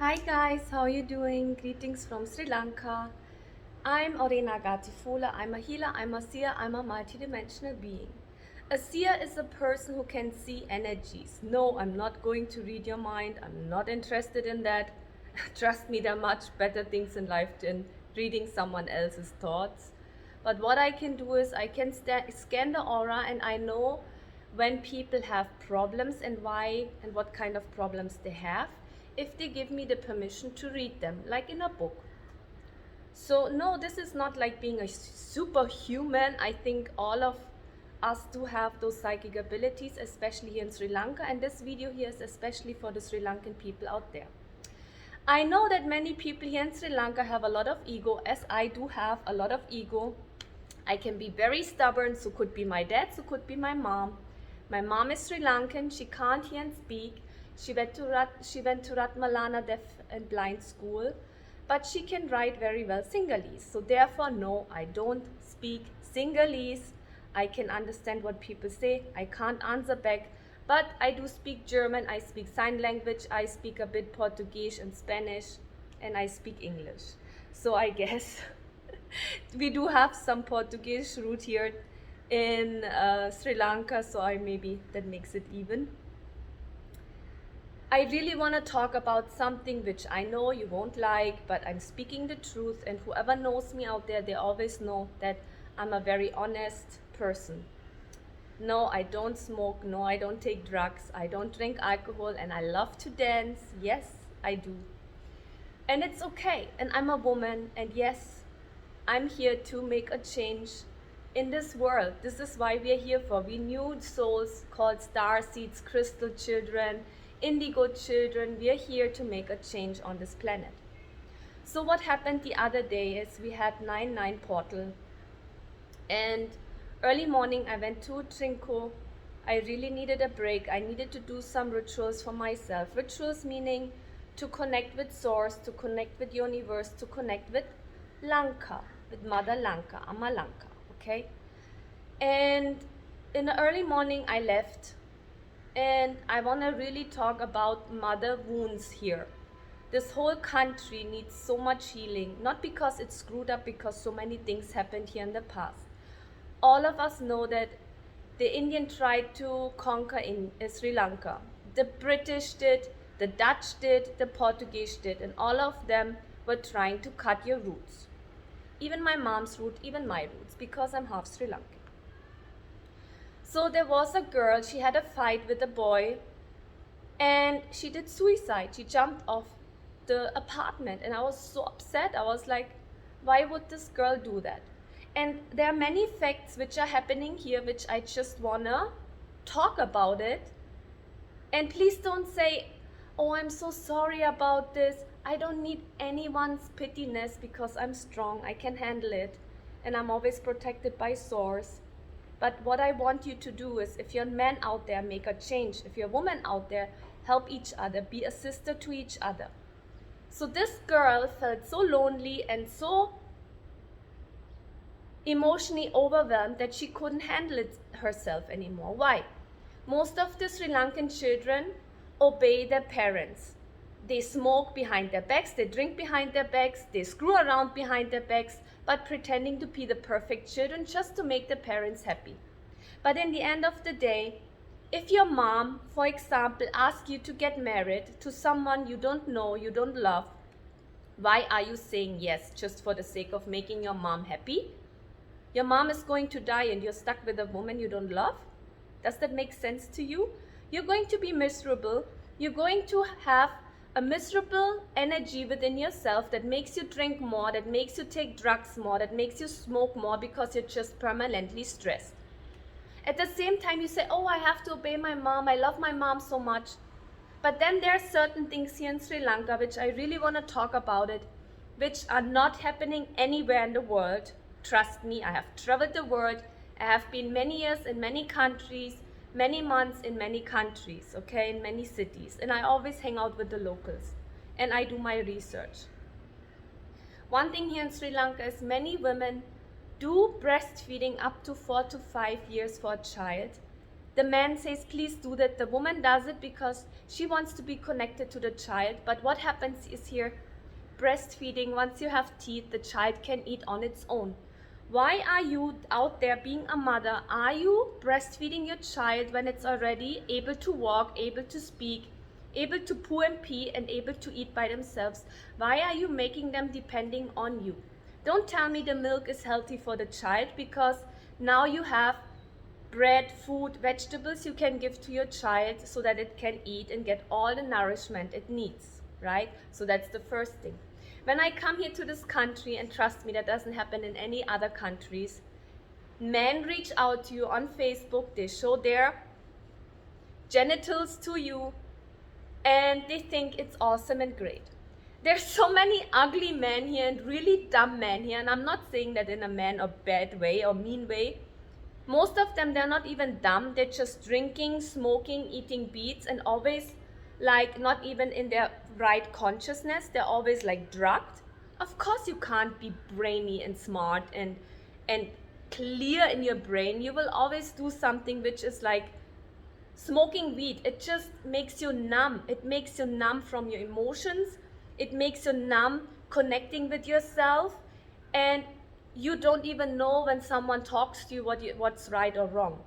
Hi guys, how are you doing? Greetings from Sri Lanka. I'm Orena Gatifula. I'm a healer, I'm a seer, I'm a multidimensional being. A seer is a person who can see energies. No, I'm not going to read your mind. I'm not interested in that. Trust me, there are much better things in life than reading someone else's thoughts. But what I can do is I can scan the aura and I know when people have problems and why and what kind of problems they have if they give me the permission to read them, like in a book. So, no, this is not like being a superhuman. I think all of us do have those psychic abilities, especially here in Sri Lanka. And this video here is especially for the Sri Lankan people out there. I know that many people here in Sri Lanka have a lot of ego, as I do have a lot of ego. I can be very stubborn, so could be my dad, so could be my mom. My mom is Sri Lankan, she can't hear and speak. She went to Ratmalana Deaf and Blind School, but she can write very well Sinhalese. So therefore, no, I don't speak Sinhalese. I can understand what people say. I can't answer back, but I do speak German. I speak sign language. I speak a bit Portuguese and Spanish, and I speak English. So I guess we do have some Portuguese root here in Sri Lanka, so I maybe that makes it even. I really want to talk about something which I know you won't like, but I'm speaking the truth, and whoever knows me out there, they always know that I'm a very honest person. No, I don't smoke. No, I don't take drugs. I don't drink alcohol, and I love to dance. Yes, I do. And it's okay. And I'm a woman, and yes, I'm here to make a change in this world. This is why we are here for. We new souls called star seeds, crystal children, indigo children. We are here to make a change on this planet. So what happened the other day is we had 9-9 portal, and early morning I went to Trinco. I really needed a break. I needed to do some rituals for myself. Rituals meaning to connect with source, to connect with universe, to connect with Lanka, with Mother Lanka, Amma Lanka, okay? And in the early morning I left, and I want to really talk about mother wounds here. This whole country needs so much healing, not because it's screwed up, because so many things happened here in the past. All of us know that the Indian tried to conquer in Sri Lanka. The British did, the Dutch did, the Portuguese did, and all of them were trying to cut your roots. Even my mom's root, even my roots, because I'm half Sri Lankan. So there was a girl, she had a fight with a boy, and she did suicide. She jumped off the apartment, and I was so upset. I was like, why would this girl do that? And there are many facts which are happening here which I just wanna talk about it. And please don't say, oh, I'm so sorry about this. I don't need anyone's pityness because I'm strong. I can handle it. And I'm always protected by source. But what I want you to do is, if you're a man out there, make a change. If you're a woman out there, help each other. Be a sister to each other. So this girl felt so lonely and so emotionally overwhelmed that she couldn't handle it herself anymore. Why? Most of the Sri Lankan children obey their parents. They smoke behind their backs, they drink behind their backs, they screw around behind their backs, but pretending to be the perfect children just to make their parents happy. But in the end of the day, if your mom, for example, asks you to get married to someone you don't know, you don't love, why are you saying yes just for the sake of making your mom happy? Your mom is going to die and you're stuck with a woman you don't love? Does that make sense to you? You're going to be miserable. You're going to have a miserable energy within yourself that makes you drink more, that makes you take drugs more, that makes you smoke more because you're just permanently stressed. At the same time, you say, oh, I have to obey my mom. I love my mom so much. But then there are certain things here in Sri Lanka which I really want to talk about it, which are not happening anywhere in the world. Trust me, I have traveled the world. I have been many years in many countries, many months in many countries, okay, in many cities. And I always hang out with the locals and I do my research. One thing here in Sri Lanka is many women do breastfeeding up to 4 to 5 years for a child. The man says, please do that. The woman does it because she wants to be connected to the child. But what happens is here, breastfeeding, once you have teeth, the child can eat on its own. Why are you out there being a mother? Are you breastfeeding your child when it's already able to walk, able to speak, able to poo and pee, and able to eat by themselves? Why are you making them depending on you? Don't tell me the milk is healthy for the child, because now you have bread, food, vegetables you can give to your child so that it can eat and get all the nourishment it needs, right? So that's the first thing. When I come here to this country, and trust me, that doesn't happen in any other countries, men reach out to you on Facebook, they show their genitals to you, and they think it's awesome and great. There's so many ugly men here and really dumb men here, and I'm not saying that in a man or bad way or mean way. Most of them, they're not even dumb, they're just drinking, smoking, eating beets, and always like not even in their right consciousness. They're always like drugged. Of course you can't be brainy and smart and clear in your brain. You will always do something which is like smoking weed. It just makes you numb. It makes you numb from your emotions. It makes you numb connecting with yourself, and you don't even know when someone talks to you what's right or wrong.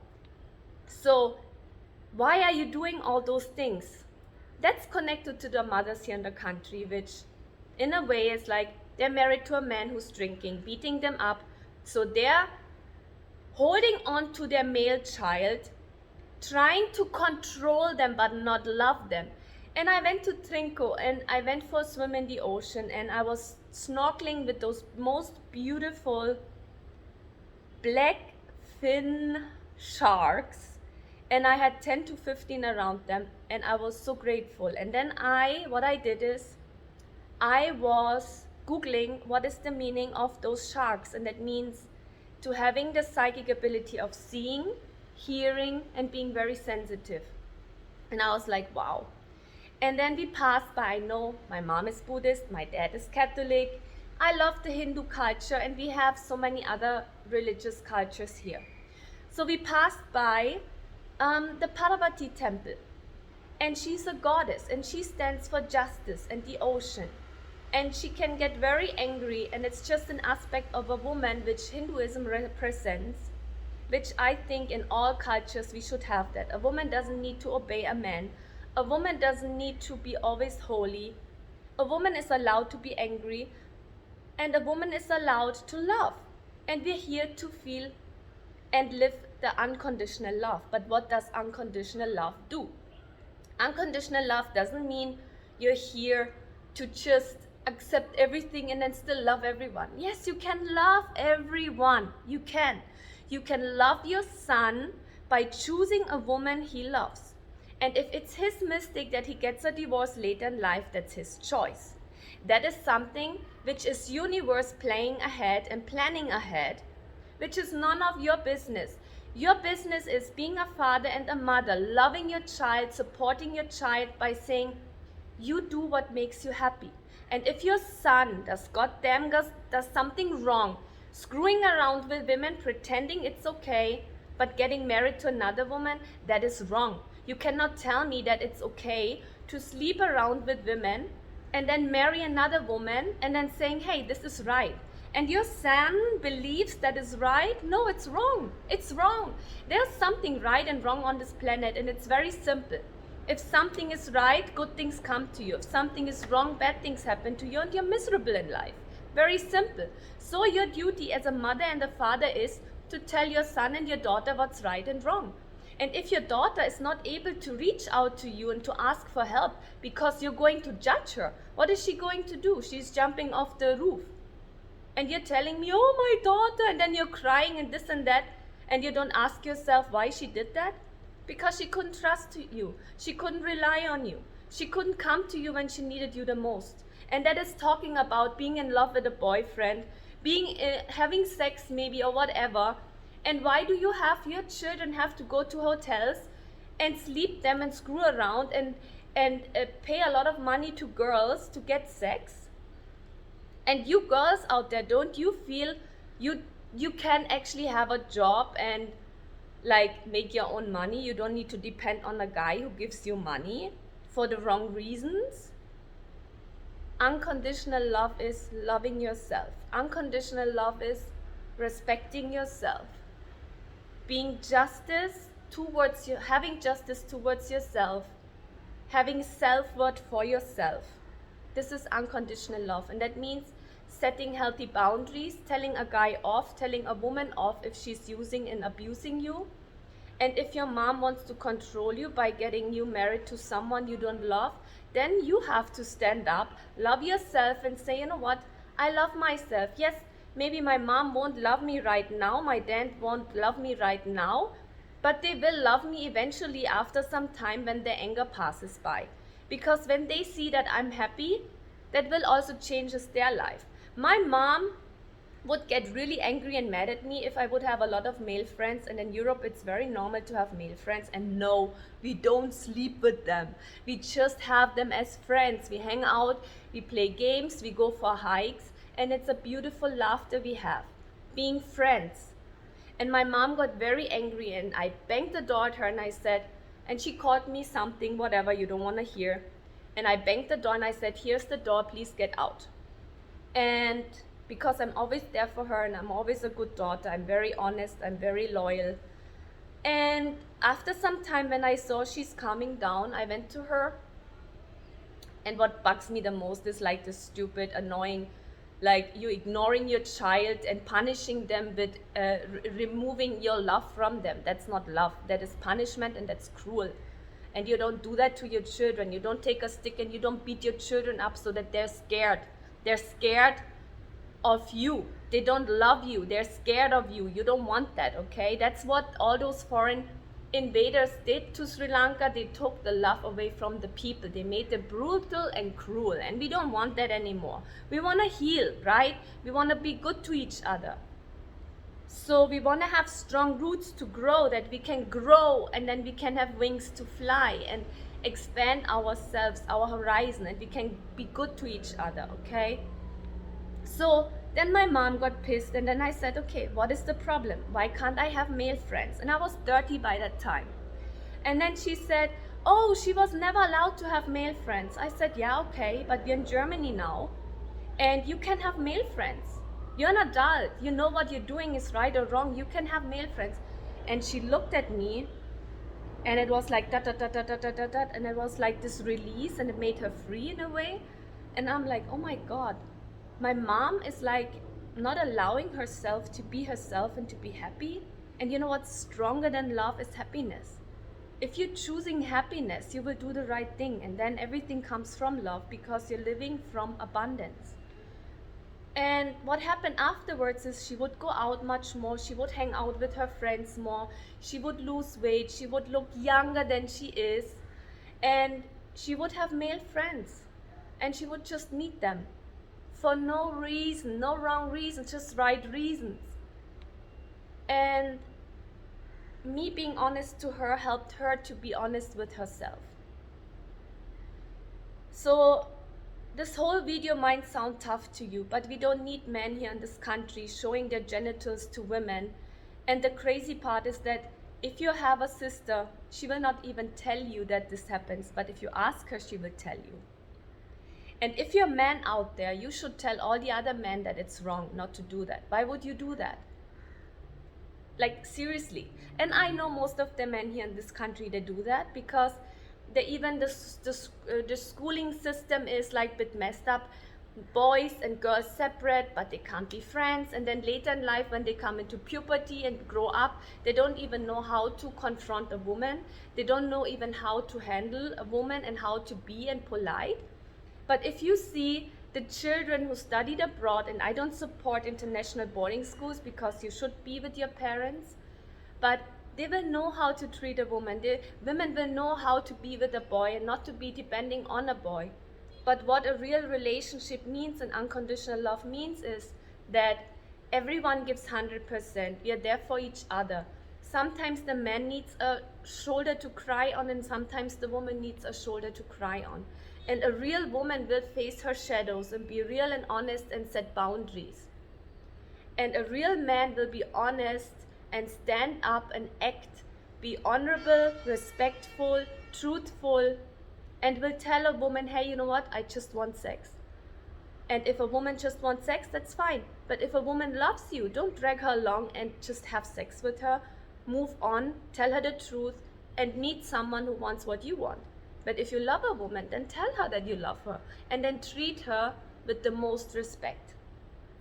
So why are you doing all those things? That's connected to the mothers here in the country, which in a way is like they're married to a man who's drinking, beating them up. So they're holding on to their male child, trying to control them but not love them. And I went to Trinco and I went for a swim in the ocean, and I was snorkeling with those most beautiful black fin sharks, and I had 10 to 15 around them, and I was so grateful. And then what I did is I was Googling what is the meaning of those sharks, and that means to having the psychic ability of seeing, hearing, and being very sensitive. And I was like, wow. And then we passed by. I know my mom is Buddhist, my dad is Catholic. I love the Hindu culture, and we have so many other religious cultures here. So we passed by the Parvati temple, and she's a goddess, and she stands for justice and the ocean. And she can get very angry, and it's just an aspect of a woman which Hinduism represents, which I think in all cultures we should have that. A woman doesn't need to obey a man. A woman doesn't need to be always holy. A woman is allowed to be angry, and a woman is allowed to love. And we're here to feel and live the unconditional love. But what does unconditional love do? Unconditional love doesn't mean you're here to just accept everything and then still love everyone. Yes, you can love everyone. You can. You can love your son by choosing a woman he loves. And if it's his mistake that he gets a divorce later in life, that's his choice. That is something which is universe playing ahead and planning ahead, which is none of your business. Your business is being a father and a mother, loving your child, supporting your child by saying, you do what makes you happy. And if your son does something wrong, screwing around with women, pretending it's okay, but getting married to another woman, that is wrong. You cannot tell me that it's okay to sleep around with women and then marry another woman and then saying, hey, this is right. And your son believes that is right? No, it's wrong. It's wrong. There's something right and wrong on this planet, and it's very simple. If something is right, good things come to you. If something is wrong, bad things happen to you, and you're miserable in life. Very simple. So your duty as a mother and a father is to tell your son and your daughter what's right and wrong. And if your daughter is not able to reach out to you and to ask for help because you're going to judge her, what is she going to do? She's jumping off the roof. And you're telling me, oh, my daughter, and then you're crying and this and that, and you don't ask yourself why she did that? Because she couldn't trust you. She couldn't rely on you. She couldn't come to you when she needed you the most. And that is talking about being in love with a boyfriend, having sex maybe or whatever. And why do you have your children have to go to hotels and sleep them and screw around and pay a lot of money to girls to get sex? And you girls out there, don't you feel you can actually have a job and like make your own money. You don't need to depend on a guy who gives you money for the wrong reasons. Unconditional love is loving yourself. Unconditional love is respecting yourself, being justice towards you, having justice towards yourself, having self-worth for yourself. This is unconditional love, and that means setting healthy boundaries, telling a guy off, telling a woman off if she's using and abusing you. And if your mom wants to control you by getting you married to someone you don't love, then you have to stand up, love yourself, and say, you know what, I love myself. Yes, maybe my mom won't love me right now, my dad won't love me right now, but they will love me eventually after some time when their anger passes by. Because when they see that I'm happy, that will also change their life. My mom would get really angry and mad at me if I would have a lot of male friends, and in Europe it's very normal to have male friends, and no, we don't sleep with them. We just have them as friends. We hang out, we play games, we go for hikes, and it's a beautiful laughter we have, being friends. And my mom got very angry, and I banged the door at her and I said, and she called me something, whatever you don't want to hear. And I banged the door and I said, here's the door, please get out. And because I'm always there for her and I'm always a good daughter, I'm very honest, I'm very loyal. And after some time, when I saw she's calming down, I went to her. And what bugs me the most is like this stupid, annoying, like you ignoring your child and punishing them with removing your love from them. That's not love, that is punishment, and that's cruel. And you don't do that to your children. You don't take a stick and you don't beat your children up so that they're scared. They're scared of you. They don't love you. They're scared of you. You don't want that, okay? That's what all those foreign invaders did to Sri Lanka. They took the love away from the people. They made them brutal and cruel, and we don't want that anymore. We want to heal, right? We want to be good to each other. So we want to have strong roots to grow, that we can grow and then we can have wings to fly and expand ourselves, our horizon, and we can be good to each other, okay? So then my mom got pissed, and then I said, okay, what is the problem? Why can't I have male friends? And I was 30 by that time. And then she said, oh, she was never allowed to have male friends. I said, yeah, okay, but we're in Germany now, and you can have male friends. You're an adult. You know what you're doing is right or wrong. You can have male friends. And she looked at me, and it was like da da da da da da da da, and it was like this release, and it made her free in a way. And I'm like, oh my God. My mom is like not allowing herself to be herself and to be happy. And you know what's stronger than love is happiness. If you're choosing happiness, you will do the right thing, and then everything comes from love because you're living from abundance. And what happened afterwards is she would go out much more, she would hang out with her friends more, she would lose weight, she would look younger than she is, and she would have male friends, and she would just meet them for no reason, no wrong reasons, just right reasons. And me being honest to her helped her to be honest with herself. So this whole video might sound tough to you, but we don't need men here in this country showing their genitals to women. And the crazy part is that if you have a sister, she will not even tell you that this happens, but if you ask her, she will tell you. And if you're a man out there, you should tell all the other men that it's wrong not to do that. Why would you do that? Like, seriously. And I know most of the men here in this country, they do that because the schooling system is like a bit messed up. Boys and girls separate, but they can't be friends. And then later in life, when they come into puberty and grow up, they don't even know how to confront a woman. They don't know even how to handle a woman and how to be and polite. But if you see the children who studied abroad, and I don't support international boarding schools because you should be with your parents, but they will know how to treat a woman. Women will know how to be with a boy and not to be depending on a boy. But what a real relationship means and unconditional love means is that everyone gives 100%. We are there for each other. Sometimes the man needs a shoulder to cry on, and sometimes the woman needs a shoulder to cry on. And a real woman will face her shadows and be real and honest and set boundaries. And a real man will be honest and stand up and act. Be honorable, respectful, truthful, and will tell a woman, hey, you know what, I just want sex. And if a woman just wants sex, that's fine. But if a woman loves you, don't drag her along and just have sex with her. Move on, tell her the truth, and meet someone who wants what you want. But if you love a woman, then tell her that you love her, and then treat her with the most respect.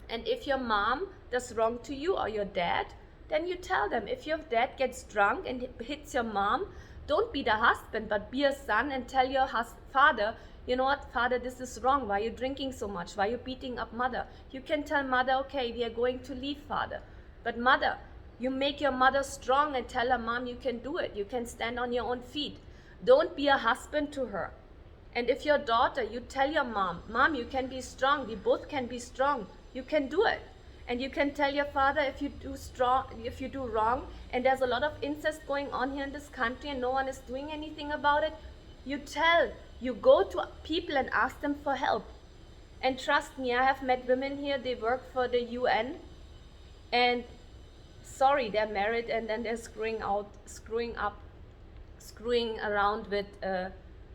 And if your mom does wrong to you, or your dad, then you tell them. If your dad gets drunk and hits your mom, don't be the husband, but be a son and tell your father, you know what, father, this is wrong. Why are you drinking so much? Why are you beating up mother? You can tell mother, okay, we are going to leave father. But mother, you make your mother strong and tell her, mom, you can do it. You can stand on your own feet. Don't be a husband to her. And if your daughter, you tell your mom, mom, you can be strong. We both can be strong. You can do it. And you can tell your father, if you do wrong, and there's a lot of incest going on here in this country and no one is doing anything about it, you go to people and ask them for help. And trust me, I have met women here, they work for the UN, and sorry, they're married and then they're screwing around with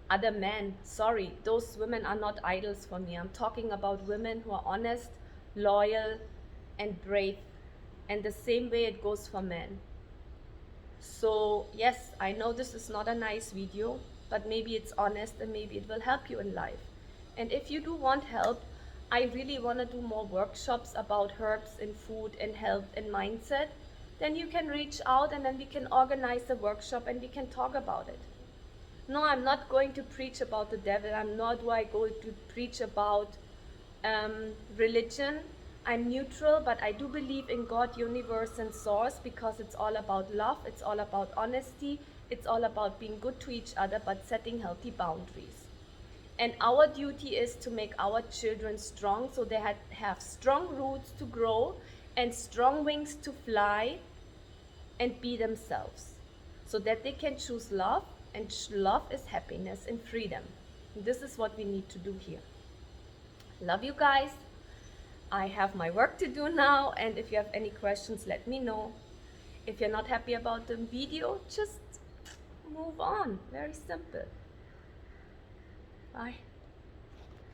other men. Sorry, those women are not idols for me. I'm talking about women who are honest, loyal, and brave. And the same way it goes for men. So yes, I know this is not a nice video, but maybe it's honest and maybe it will help you in life. And if you do want help, I really want to do more workshops about herbs and food and health and mindset, then you can reach out and then we can organize a workshop and we can talk about it. No, I'm not going to preach about the devil. I'm not going to preach about religion. I'm neutral, but I do believe in God, universe, and source, because it's all about love, it's all about honesty, it's all about being good to each other, but setting healthy boundaries. And our duty is to make our children strong, so they have strong roots to grow and strong wings to fly and be themselves, so that they can choose love, and love is happiness and freedom. And this is what we need to do here. Love you guys. I have my work to do now, and if you have any questions, let me know. If you're not happy about the video, just move on. Very simple. Bye.